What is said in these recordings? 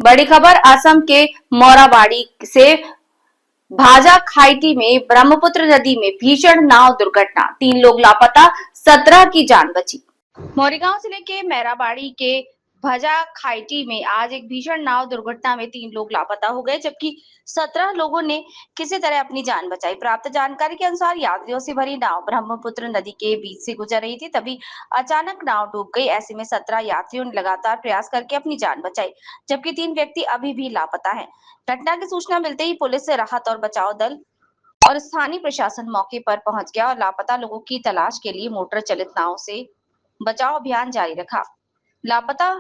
बड़ी खबर असम के मोराबाड़ी से भाजा खाइटी में ब्रह्मपुत्र नदी में भीषण नाव दुर्घटना, 3 लोग लापता, 17 की जान बची। मोरीगांव जिले के मैराबाड़ी के भजा खाइटी में आज एक भीषण नाव दुर्घटना में 3 लोग लापता हो गए, जबकि 17 लोगों ने किसी तरह अपनी जान बचाई। प्राप्त जानकारी के अनुसार यात्रियों से भरी नाव ब्रह्मपुत्र नदी के बीच से गुजर रही थी, तभी अचानक नाव डूब गई। ऐसे में 17 यात्रियों ने लगातार प्रयास करके अपनी जान बचाई, जबकि 3 व्यक्ति अभी भी लापता हैं। घटना की सूचना मिलते ही पुलिस, राहत और बचाव दल और स्थानीय प्रशासन मौके पर पहुंच गया और लापता लोगों की तलाश के लिए मोटर चलित नाव से बचाव अभियान जारी रखा। लापता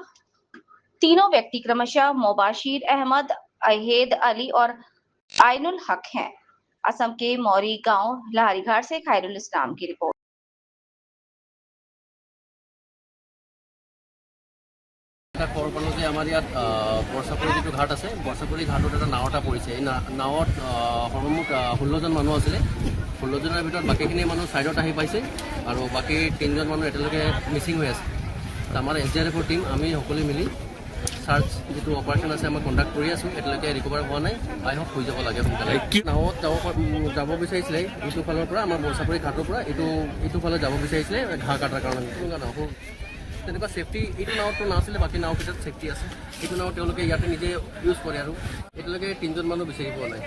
तीनों व्यक्ति क्रमशः मोबाशीर अहमद, अहेद अली और आइनुल हक हैं। असम के मौरी गांव लहरीघाट से खैरुल इस्लाम की रिपोर्ट। আমাৰ ইয়াত বৰ্ষাপুৰী যিটো ঘাট আছে, বৰ্ষাপুৰী ঘাটত এটা নাও এটা পৰিছে। এই নাৱত সৰ্বমুঠ 16জন মানুহ আছিলে। 16জনৰ ভিতৰত বাকীখিনি মানুহ ছাইডত আহি পাইছে আৰু বাকী 3জন মানুহ এতিয়ালৈকে মিচিং হৈ আছে। আমাৰ SDRFৰ টীম আমি সকলোৱে মিলি চাৰ্চ যিটো অপাৰেশ্যন আছে আমাৰ কণ্ডাক্ট কৰি আছোঁ। এতিয়ালৈকে ৰিকভাৰ হোৱা নাই। আই হোপ হৈ যাব লাগে সোনকালে। নাৱত যাব বিচাৰিছিলে এইটো ফালৰ পৰা, আমাৰ বৰ্ষাপুৰী ঘাটৰ পৰা এইটো ফালে যাব বিচাৰিছিলে ঘাঁহ কাটাৰ কাৰণে। তেনেকুৱা সেফটি এইটো নাওতো নাছিলে, বাকী নাওকেইটাত সেফটি আছে। এইটো নাও তেওঁলোকে ইয়াতে নিজে ইউজ কৰে আৰু এতিয়ালৈকে 3জন মানুহ বিচাৰি পোৱা নাই।